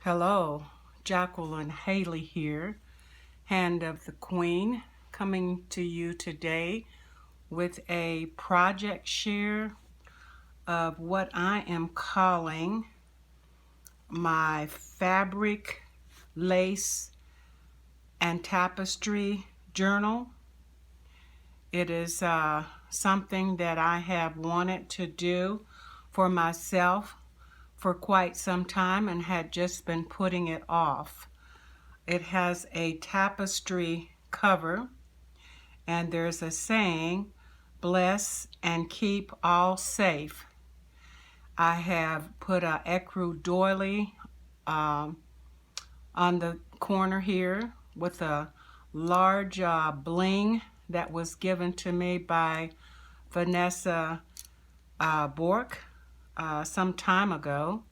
Hello, Jacqueline Haley here, Hand of the Queen, coming to you today with a project share of what I am calling my fabric, lace, and tapestry journal. It is something that I have wanted to do for myself for quite some time and had just been putting it off. It has a tapestry cover, and there's a saying, bless and keep all safe. I have put a ecru doily on the corner here with a large bling that was given to me by Vanessa Bork some time ago.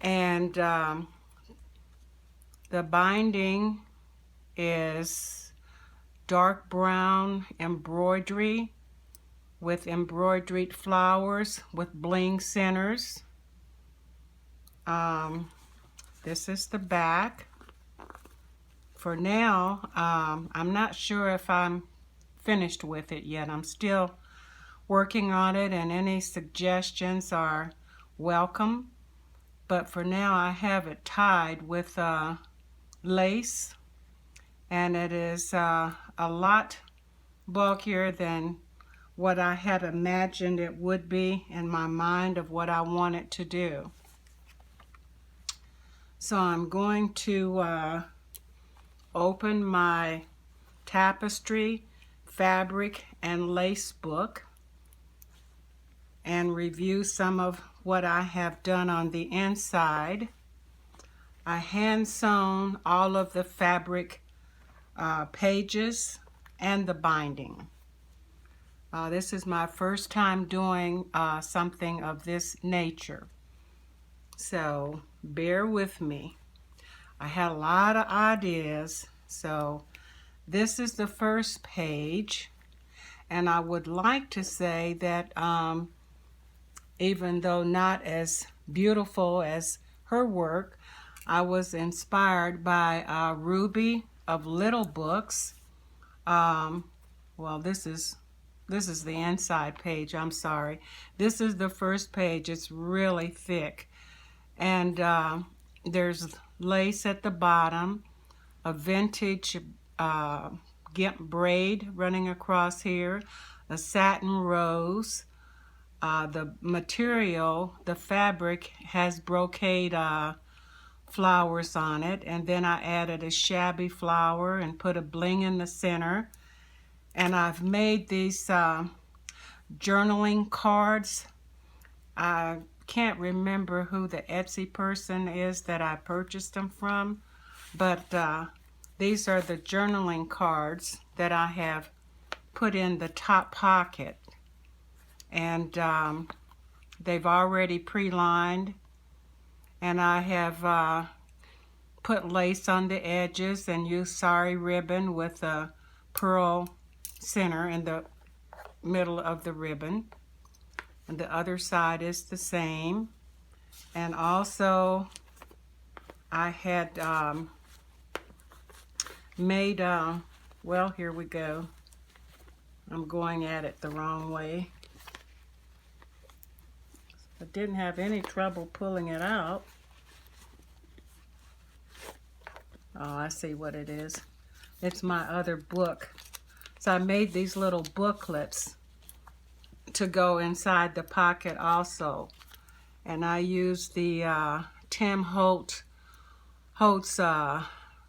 And the binding is dark brown embroidery with embroidered flowers with bling centers. This is the back. For now, I'm not sure if I'm finished with it yet. I'm still working on it, and any suggestions are welcome. But for now, I have it tied with lace, and it is a lot bulkier than what I had imagined it would be in my mind of what I wanted to do. So I'm going to open my tapestry, fabric, and lace book and review some of what I have done on the inside. I hand sewn all of the fabric pages and the binding. This is my first time doing something of this nature, so bear with me. I had a lot of ideas, so this is the first page, and I would like to say that even though not as beautiful as her work, I was inspired by Ruby of Little Books. Well, this is the inside page. I'm sorry. This is the first page. It's really thick, and there's lace at the bottom, a vintage gimp braid running across here, a satin rose. The material, the fabric, has brocade flowers on it, and then I added a shabby flower and put a bling in the center. And I've made these journaling cards. I can't remember who the Etsy person is that I purchased them from, but these are the journaling cards that I have put in the top pocket. And they've already pre-lined, and I have put lace on the edges and used sari ribbon with a pearl center in the middle of the ribbon, and the other side is the same. And also I had made well, here we go. I'm going at it the wrong way. I didn't have any trouble pulling it out. Oh, I see what it is. It's my other book. So I made these little booklets to go inside the pocket also. And I used the Tim Holtz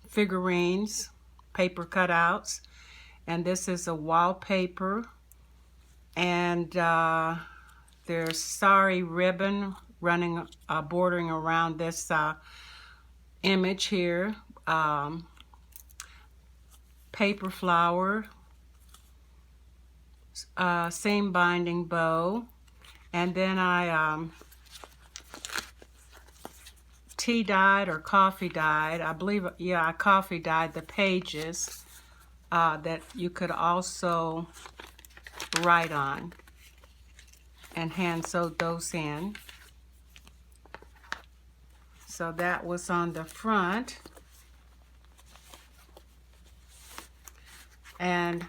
figurines, paper cutouts. And this is a wallpaper. And there's sari ribbon running, bordering around this image here. Paper flower, seam binding bow, and then I tea dyed or coffee dyed, I believe, yeah, I coffee dyed the pages that you could also write on, and hand sewed those in. So that was on the front. And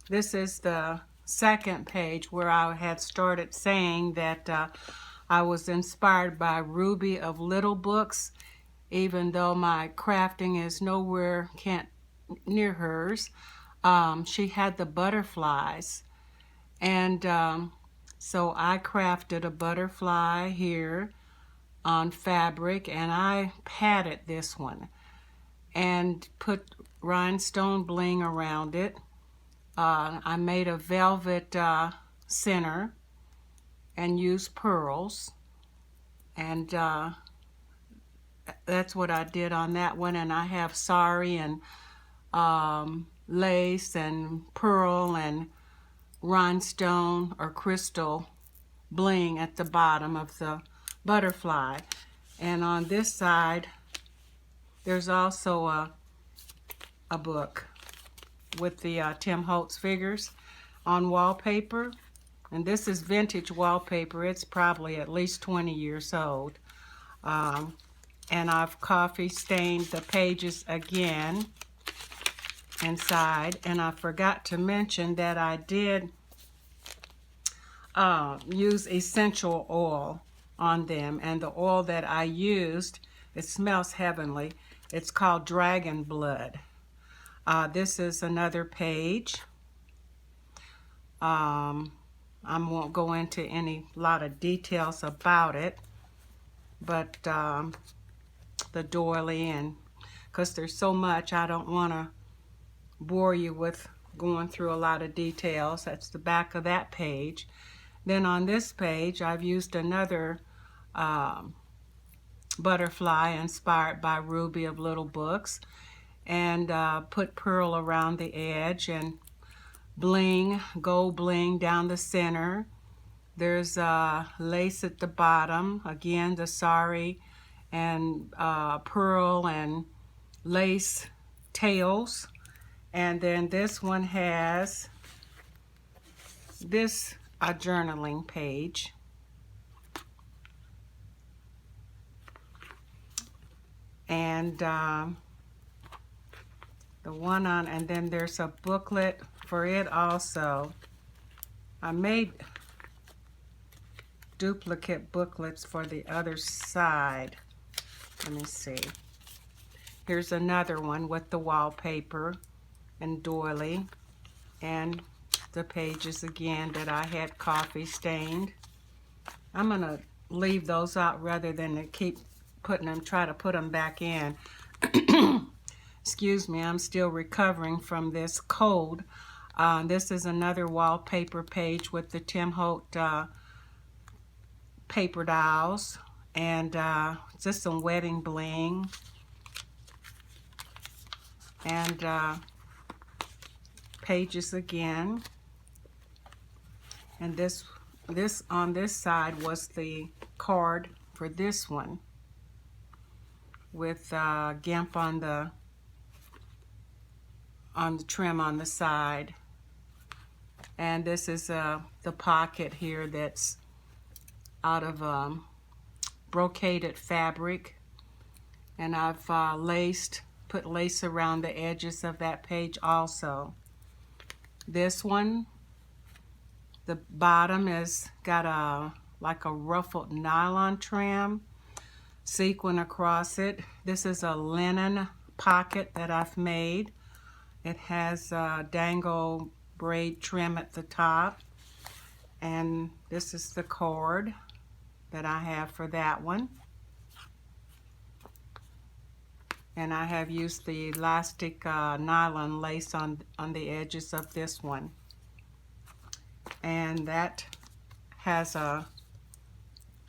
this is the second page where I had started saying that I was inspired by Ruby of Little Books, even though my crafting is nowhere near hers. She had the butterflies, and so I crafted a butterfly here on fabric, and I padded this one and put rhinestone bling around it. I made a velvet center and used pearls, and that's what I did on that one. And I have sari and lace and pearl and rhinestone or crystal bling at the bottom of the butterfly. And on this side there's also a book with the Tim Holtz figures on wallpaper, and this is vintage wallpaper. It's probably at least 20 years old, and I've coffee stained the pages again inside. And I forgot to mention that I did use essential oil on them, and the oil that I used, it smells heavenly. It's called Dragon Blood. This is another page. I won't go into any lot of details about it, but the doily, and because there's so much, I don't want to bore you with going through a lot of details. That's the back of that page. Then on this page I've used another butterfly inspired by Ruby of Little Books, and put pearl around the edge and bling, gold bling down the center. There's lace at the bottom, again the sari and pearl and lace tails. And then this one has this journaling page, and the one on, and then there's a booklet for it also. I made duplicate booklets for the other side. Let me see. Here's another one with the wallpaper and doily, and the pages again that I had coffee stained. I'm gonna leave those out rather than to keep putting them, try to put them back in. Excuse me, I'm still recovering from this cold. This is another wallpaper page with the Tim Holtz paper dowels, and just some wedding bling, and pages again. And this on this side was the card for this one, with GIMP on the trim on the side. And this is the pocket here that's out of brocaded fabric, and I've put lace around the edges of that page also. This one, the bottom is got like a ruffled nylon trim sequin across it. This is a linen pocket that I've made. It has dangle braid trim at the top, and this is the cord that I have for that one. And I have used the elastic nylon lace on the edges of this one. And that has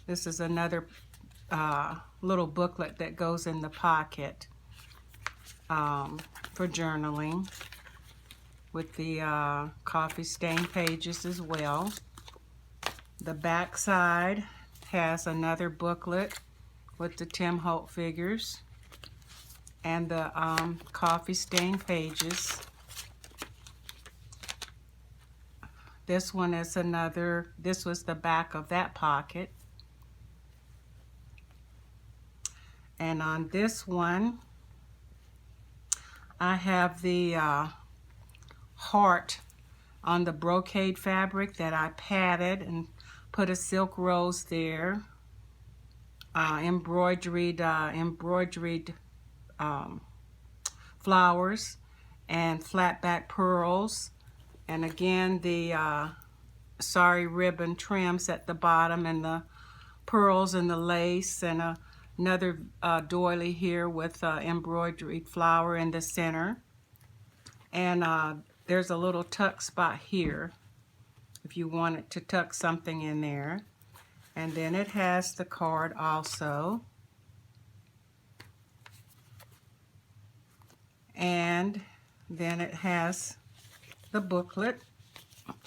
this is another little booklet that goes in the pocket for journaling, with the coffee stain pages as well. The back side has another booklet with the Tim Holtz figures and the coffee stain pages. This one is another, this was the back of that pocket. And on this one, I have the heart on the brocade fabric that I padded and put a silk rose there, embroidered flowers and flat back pearls, and again the sari ribbon trims at the bottom and the pearls and the lace, and another doily here with embroidered flower in the center, and there's a little tuck spot here if you wanted to tuck something in there. And then it has the card also, and then it has the booklet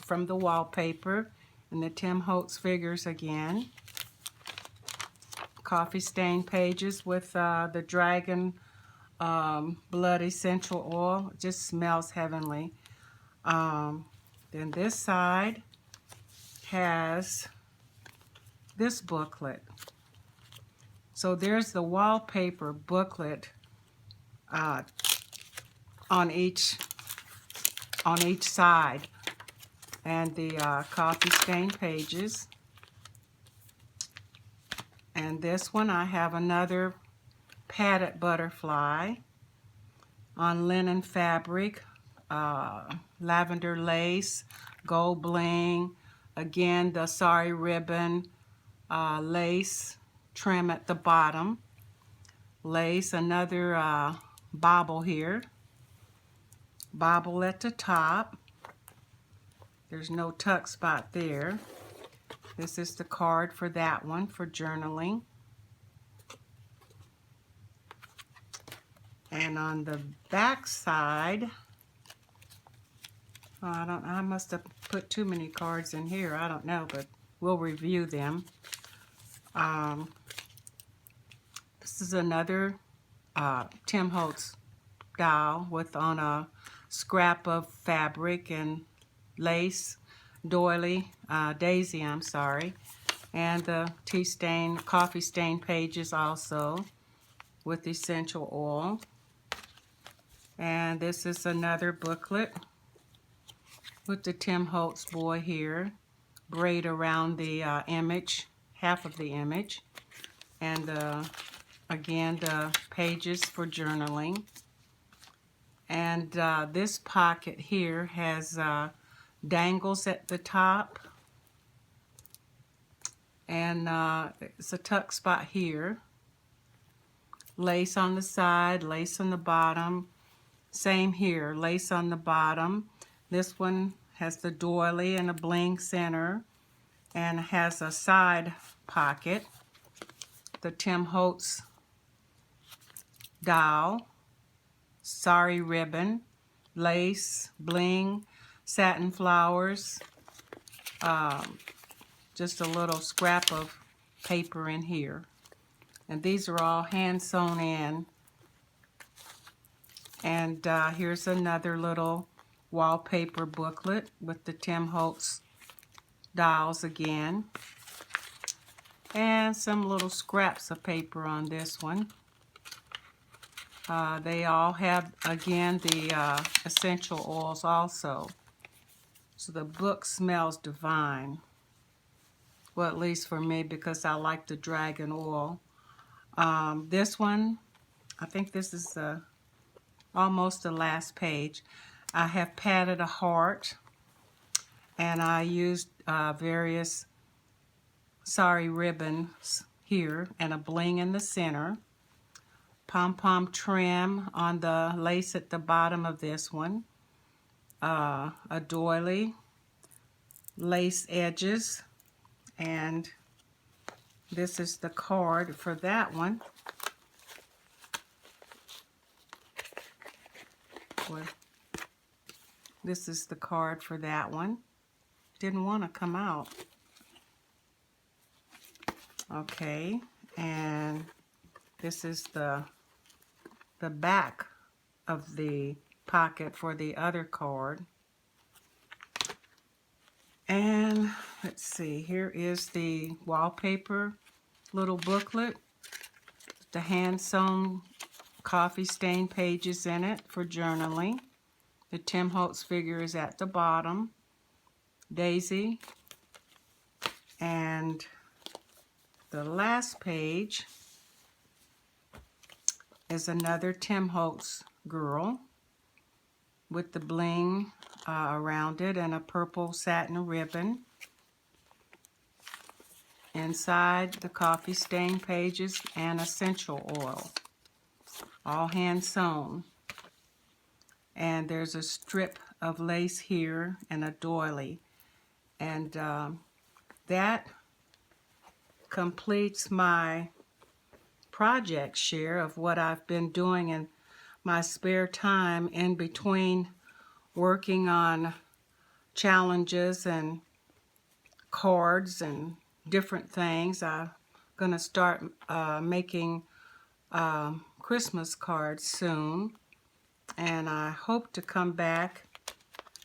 from the wallpaper and the Tim Holtz figures again. Coffee stain pages with the dragon blood essential oil. It just smells heavenly. Then this side has this booklet. So there's the wallpaper booklet on each side, and the coffee stain pages. And this one I have another padded butterfly on linen fabric, lavender lace, gold bling, again the sari ribbon, lace trim at the bottom, lace, another bobble here, bobble at the top. There's no tuck spot there. This is the card for that one for journaling. And on the back side, I must have put too many cards in here. I don't know, but we'll review them. This is another Tim Holtz doll with on a scrap of fabric and lace, doily, daisy, I'm sorry, and the tea stain, coffee stain pages also with essential oil. And this is another booklet with the Tim Holtz boy here, braid around the image, half of the image, and again the pages for journaling. And this pocket here has dangles at the top, and it's a tuck spot here, lace on the side, lace on the bottom, same here, lace on the bottom. This one has the doily and a bling center, and has a side pocket, the Tim Holtz doll, sari ribbon, lace, bling, satin flowers, just a little scrap of paper in here. And these are all hand sewn in. And here's another little wallpaper booklet with the Tim Holtz dolls again. And some little scraps of paper on this one. They all have, again, the essential oils also. So the book smells divine. Well, at least for me, because I like the dragon oil. This one, I think this is almost the last page. I have padded a heart, and I used various sari ribbons here and a bling in the center. Pom-pom trim on the lace at the bottom of this one. A doily, lace edges, and this is the card for that one. This is the card for that one. Didn't want to come out. Okay, and this is the back of the pocket for the other card. And let's see, here is the wallpaper little booklet, the hand-sewn coffee stain pages in it for journaling. The Tim Holtz figure is at the bottom. Daisy. And the last page is another Tim Holtz girl with the bling around it and a purple satin ribbon. Inside the coffee stain pages and essential oil, all hand sewn. And there's a strip of lace here and a doily. And that completes my project share of what I've been doing in my spare time in between working on challenges and cards and different things. I'm going to start making Christmas cards soon, and I hope to come back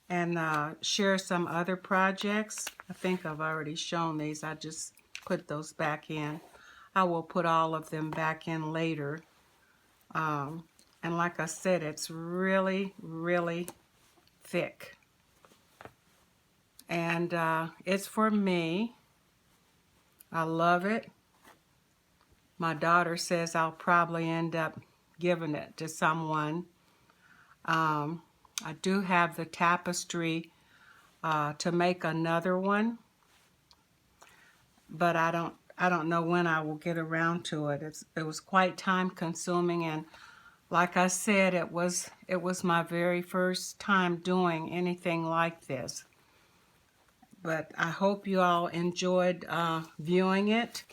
and share some other projects. I think I've already shown these. I just put those back in. I will put all of them back in later. And like I said, it's really, really thick. And it's for me. I love it. My daughter says I'll probably end up giving it to someone. I do have the tapestry to make another one, but I don't know when I will get around to it. It was quite time consuming, and like I said, it was my very first time doing anything like this. But I hope you all enjoyed viewing it,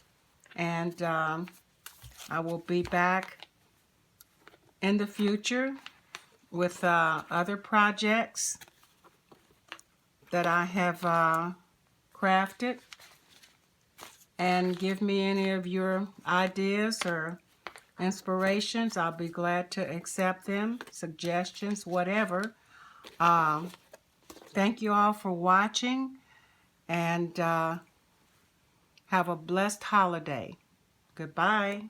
and I will be back in the future with other projects that I have crafted. And give me any of your ideas or inspirations. I'll be glad to accept them, suggestions, whatever. Thank you all for watching, and have a blessed holiday. Goodbye.